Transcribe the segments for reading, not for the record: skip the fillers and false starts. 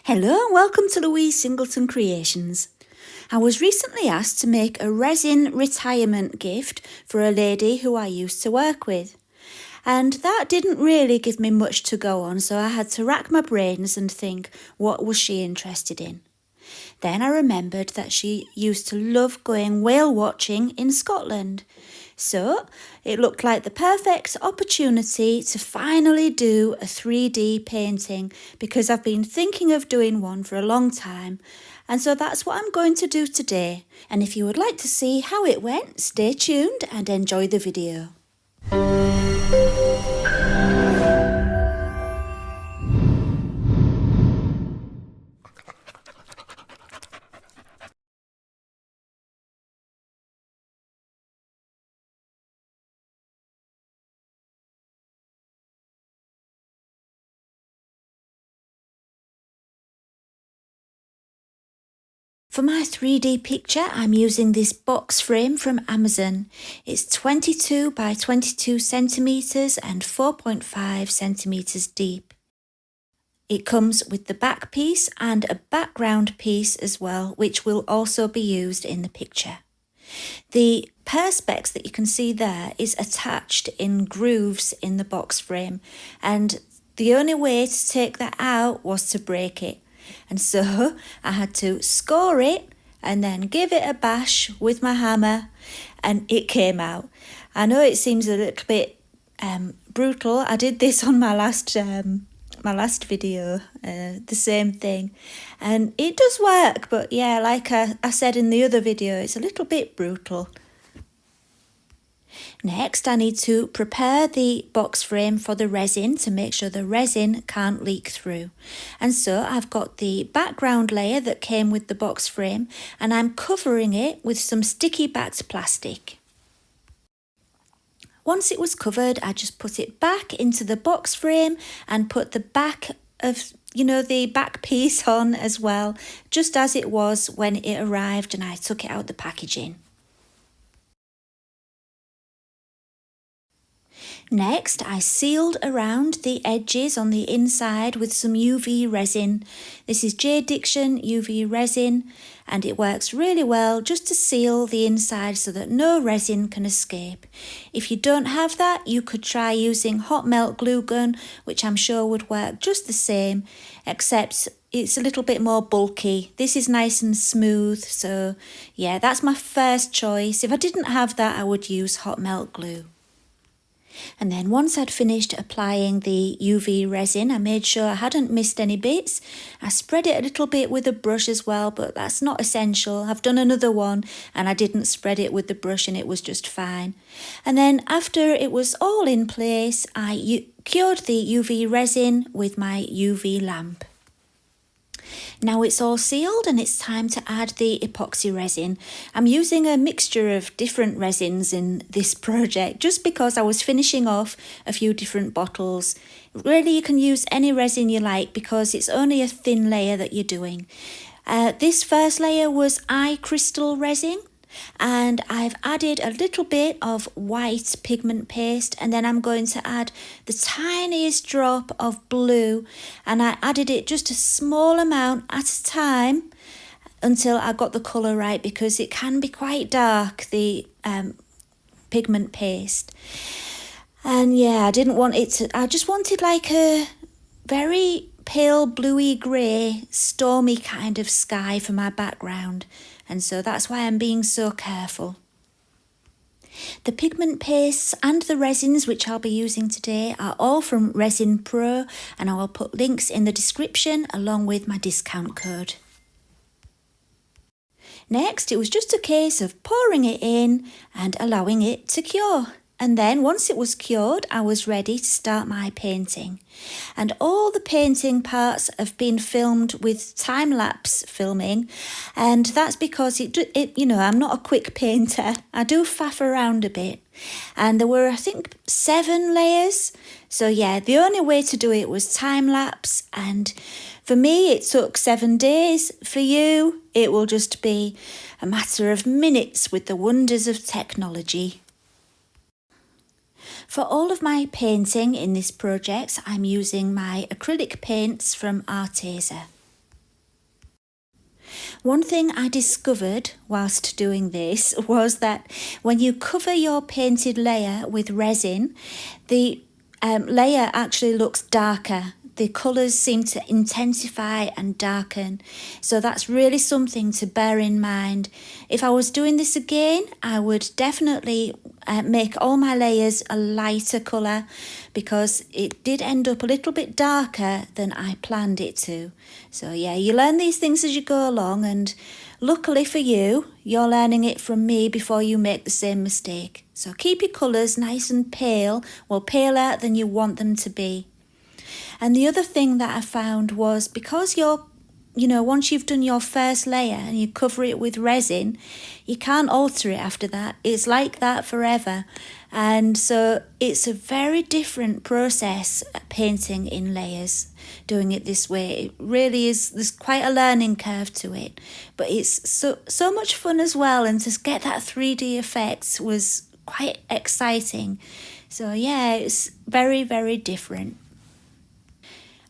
Hello and welcome to Louise Singleton Creations. I was recently asked to make a resin retirement gift for a lady who I used to work with. And that didn't really give me much to go on, so I had to rack my brains and think, what was she interested in? Then I remembered that she used to love going whale watching in Scotland. So it looked like the perfect opportunity to finally do a 3D painting because I've been thinking of doing one for a long time. And so that's what I'm going to do today. And if you would like to see how it went, stay tuned and enjoy the video. For my 3D picture, I'm using this box frame from Amazon. It's 22 by 22 centimetres and 4.5 centimetres deep. It comes with the back piece and a background piece as well, which will also be used in the picture. The perspex that you can see there is attached in grooves in the box frame, and the only way to take that out was to break it. And so I had to score it and then give it a bash with my hammer, and it came out. I know it seems a little bit brutal. I did this on my last video, the same thing, and it does work, but yeah, like I said in the other video, it's a little bit brutal. Next, I need to prepare the box frame for the resin to make sure the resin can't leak through. And so I've got the background layer that came with the box frame, and I'm covering it with some sticky backed plastic. Once it was covered, I just put it back into the box frame and put the back of, the back piece on as well, just as it was when it arrived and I took it out the packaging. Next, I sealed around the edges on the inside with some UV resin. This is J. Diction UV resin, and it works really well just to seal the inside so that no resin can escape. If you don't have that, you could try using hot melt glue gun, which I'm sure would work just the same, except it's a little bit more bulky. This is nice and smooth, so yeah, that's my first choice. If I didn't have that, I would use hot melt glue. And then once I'd finished applying the UV resin, I made sure I hadn't missed any bits. I spread it a little bit with a brush as well, but that's not essential. I've done another one and I didn't spread it with the brush and it was just fine. And then after it was all in place, I cured the UV resin with my UV lamp. Now it's all sealed and it's time to add the epoxy resin. I'm using a mixture of different resins in this project just because I was finishing off a few different bottles. Really, you can use any resin you like because it's only a thin layer that you're doing. This first layer was iCRYSTAL resin, and I've added a little bit of white pigment paste, and then I'm going to add the tiniest drop of blue, and I added it just a small amount at a time until I got the colour right, because it can be quite dark, the pigment paste. And yeah, I didn't want it to, I just wanted like a very pale bluey grey stormy kind of sky for my background, and so that's why I'm being so careful. The pigment pastes and the resins which I'll be using today are all from Resin Pro, and I will put links in the description along with my discount code. Next, it was just a case of pouring it in and allowing it to cure. And then once it was cured, I was ready to start my painting. And all the painting parts have been filmed with time-lapse filming, and that's because I'm not a quick painter. I do faff around a bit. And there were, I think, 7 layers. So yeah, the only way to do it was time-lapse, and for me it took 7 days. For you, it will just be a matter of minutes with the wonders of technology. For all of my painting in this project, I'm using my acrylic paints from Arteza. One thing I discovered whilst doing this was that when you cover your painted layer with resin, the layer actually looks darker. The colours seem to intensify and darken. So that's really something to bear in mind. If I was doing this again, I would definitely make all my layers a lighter colour, because it did end up a little bit darker than I planned it to. So yeah, you learn these things as you go along, and luckily for you, you're learning it from me before you make the same mistake. So keep your colours nice and pale, well, paler than you want them to be. And the other thing that I found was, because once you've done your first layer and you cover it with resin, you can't alter it after that. It's like that forever. And so it's a very different process, painting in layers, doing it this way. It really is, there's quite a learning curve to it, but it's so much fun as well. And to get that 3D effect was quite exciting. So yeah, it's very, very different.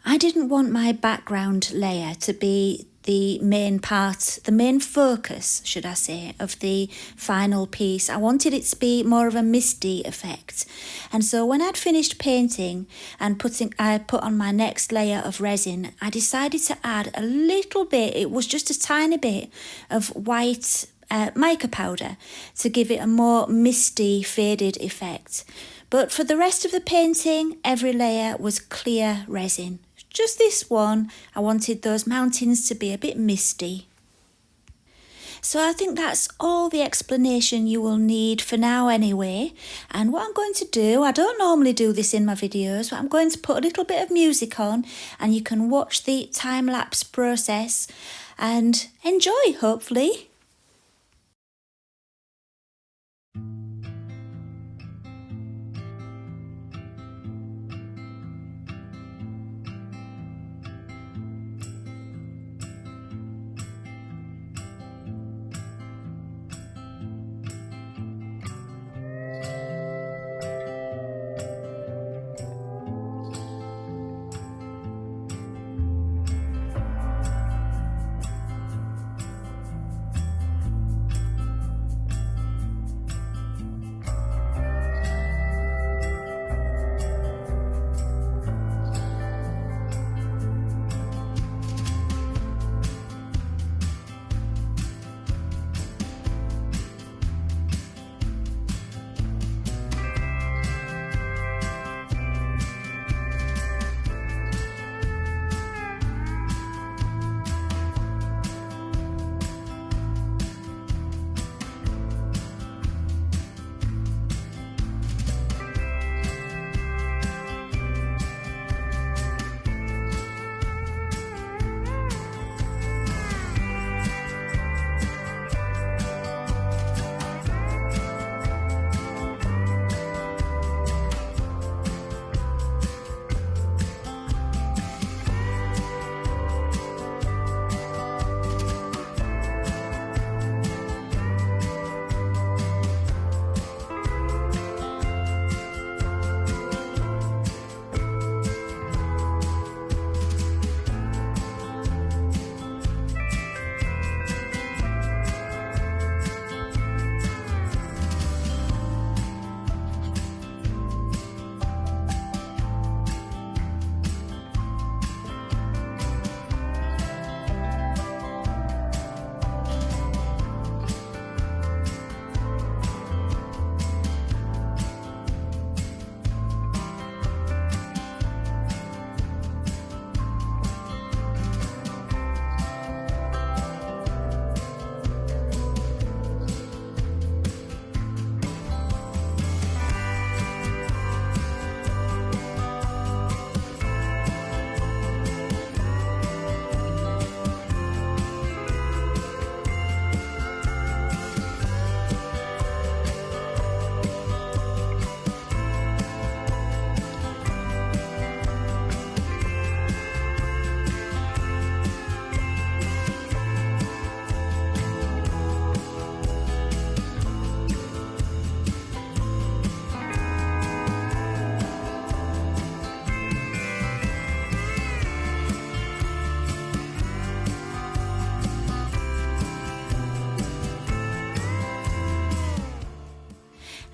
I didn't want my background layer to be the main part, the main focus, should I say, of the final piece. I wanted it to be more of a misty effect. And so when I'd finished painting and I put on my next layer of resin, I decided to add a little bit, it was just a tiny bit of white mica powder to give it a more misty, faded effect. But for the rest of the painting, every layer was clear resin. Just this one, I wanted those mountains to be a bit misty. So I think that's all the explanation you will need for now anyway. And what I'm going to do, I don't normally do this in my videos, but I'm going to put a little bit of music on and you can watch the time-lapse process and enjoy, hopefully.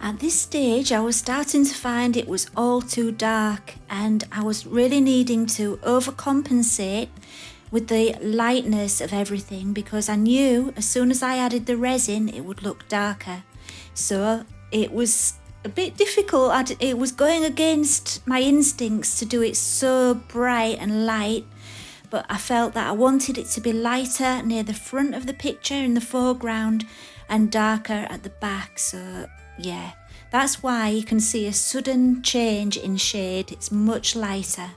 At this stage, I was starting to find it was all too dark, and I was really needing to overcompensate with the lightness of everything, because I knew as soon as I added the resin it would look darker. So it was a bit difficult. It was going against my instincts to do it so bright and light, but I felt that I wanted it to be lighter near the front of the picture in the foreground and darker at the back. So yeah, that's why you can see a sudden change in shade. It's much lighter.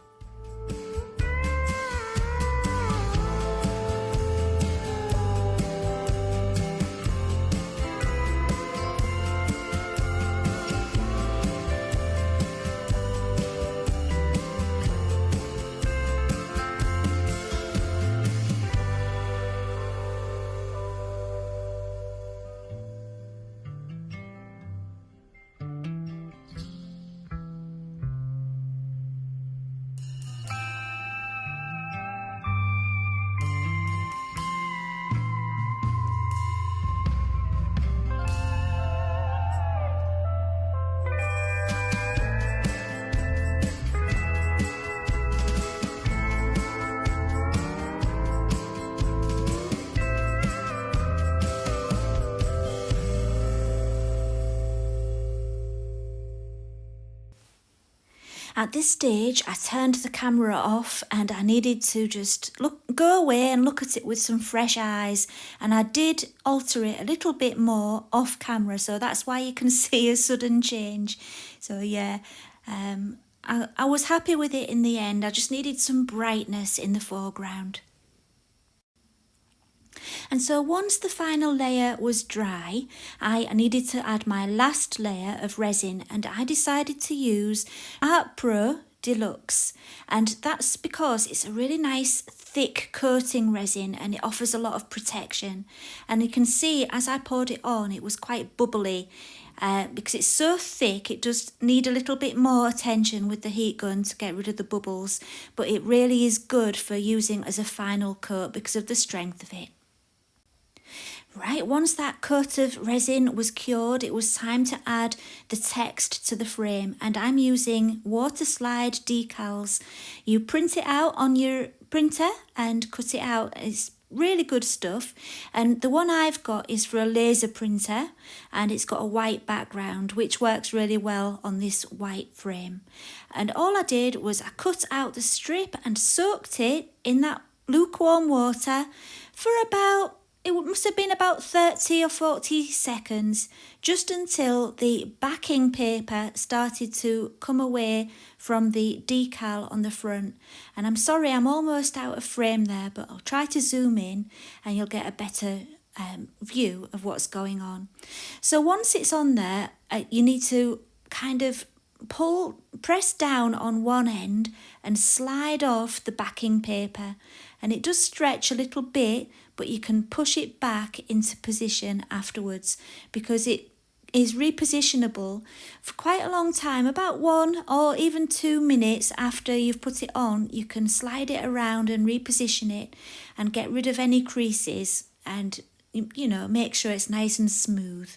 At this stage, I turned the camera off and I needed to just go away and look at it with some fresh eyes. And I did alter it a little bit more off camera, so that's why you can see a sudden change. So yeah, I was happy with it in the end. I just needed some brightness in the foreground. And so once the final layer was dry, I needed to add my last layer of resin, and I decided to use Art Pro Deluxe, and that's because it's a really nice thick coating resin and it offers a lot of protection. And you can see as I poured it on, it was quite bubbly. Because it's so thick, it does need a little bit more attention with the heat gun to get rid of the bubbles, but it really is good for using as a final coat because of the strength of it. Right, once that coat of resin was cured, it was time to add the text to the frame, and I'm using water slide decals. You print it out on your printer and cut it out. It's really good stuff, and the one I've got is for a laser printer, and it's got a white background which works really well on this white frame. And all I did was I cut out the strip and soaked it in that lukewarm water for about, it must have been about 30 or 40 seconds, just until the backing paper started to come away from the decal on the front. And I'm sorry, I'm almost out of frame there, but I'll try to zoom in and you'll get a better view of what's going on. So once it's on there, you need to kind of press down on one end and slide off the backing paper. And it does stretch a little bit, but you can push it back into position afterwards because it is repositionable for quite a long time. About 1 or even 2 minutes after you've put it on, you can slide it around and reposition it and get rid of any creases and, you know, make sure it's nice and smooth.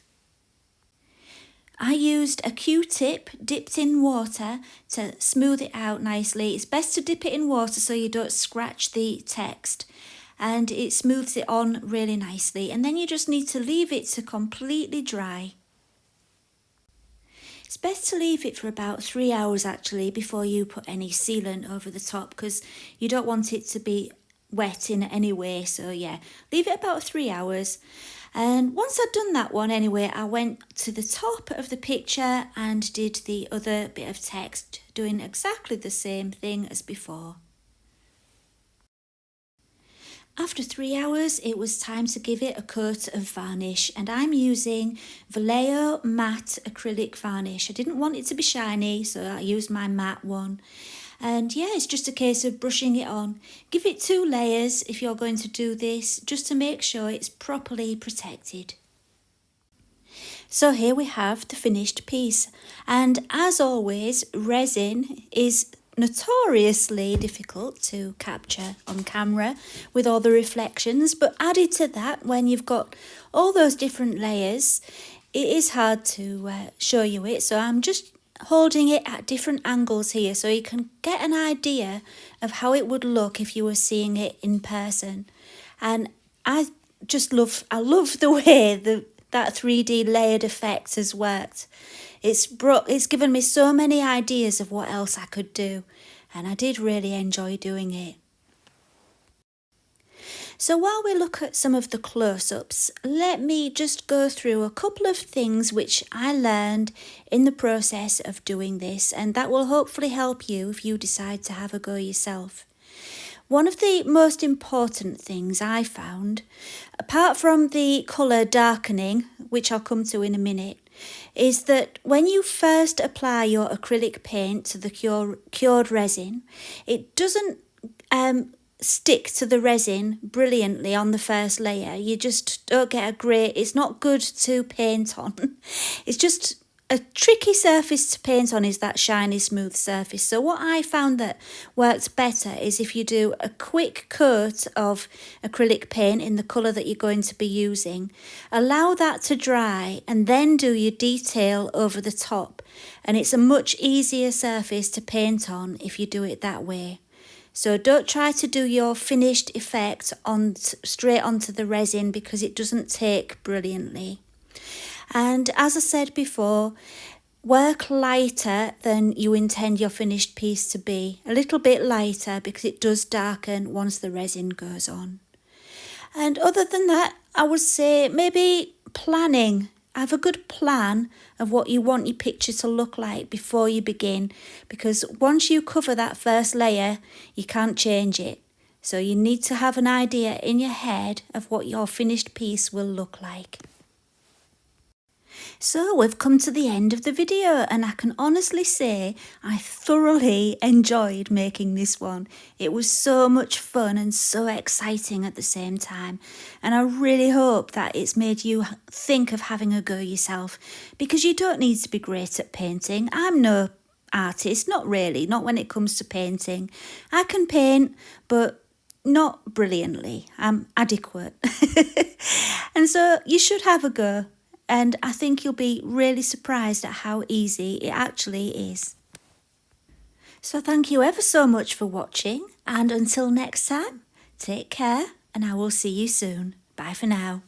I used a Q-tip dipped in water to smooth it out nicely. It's best to dip it in water so you don't scratch the text, and it smooths it on really nicely. And then you just need to leave it to completely dry. It's best to leave it for about 3 hours actually before you put any sealant over the top, because you don't want it to be wet in any way. So yeah, leave it about 3 hours. And once I'd done that one anyway, I went to the top of the picture and did the other bit of text, doing exactly the same thing as before. After 3 hours, it was time to give it a coat of varnish, and I'm using Vallejo matte acrylic varnish. I didn't want it to be shiny, so I used my matte one. And yeah, it's just a case of brushing it on. Give it 2 layers if you're going to do this, just to make sure it's properly protected. So here we have the finished piece. And as always, resin is notoriously difficult to capture on camera with all the reflections, but added to that, when you've got all those different layers, it is hard to show you it, so I'm just holding it at different angles here so you can get an idea of how it would look if you were seeing it in person. And I love the way that 3D layered effect has worked. It's given me so many ideas of what else I could do, and I did really enjoy doing it. So while we look at some of the close-ups, let me just go through a couple of things which I learned in the process of doing this, and that will hopefully help you if you decide to have a go yourself. One of the most important things I found, apart from the colour darkening, which I'll come to in a minute, is that when you first apply your acrylic paint to the cured resin, it doesn't stick to the resin brilliantly on the first layer. You just don't get a great, it's not good to paint on. It's just a tricky surface to paint on, is that shiny smooth surface. So what I found that works better is if you do a quick coat of acrylic paint in the colour that you're going to be using, allow that to dry and then do your detail over the top, and it's a much easier surface to paint on if you do it that way. So don't try to do your finished effect straight onto the resin, because it doesn't take brilliantly. And as I said before, work lighter than you intend your finished piece to be. A little bit lighter, because it does darken once the resin goes on. And other than that, I would say maybe planning. Have a good plan of what you want your picture to look like before you begin, because once you cover that first layer, you can't change it. So you need to have an idea in your head of what your finished piece will look like. So we've come to the end of the video, and I can honestly say I thoroughly enjoyed making this one. It was so much fun and so exciting at the same time, and I really hope that it's made you think of having a go yourself, because you don't need to be great at painting. I'm no artist, not really, not when it comes to painting. I can paint, but not brilliantly. I'm adequate. And so you should have a go. And I think you'll be really surprised at how easy it actually is. So thank you ever so much for watching, and until next time, take care, and I will see you soon. Bye for now.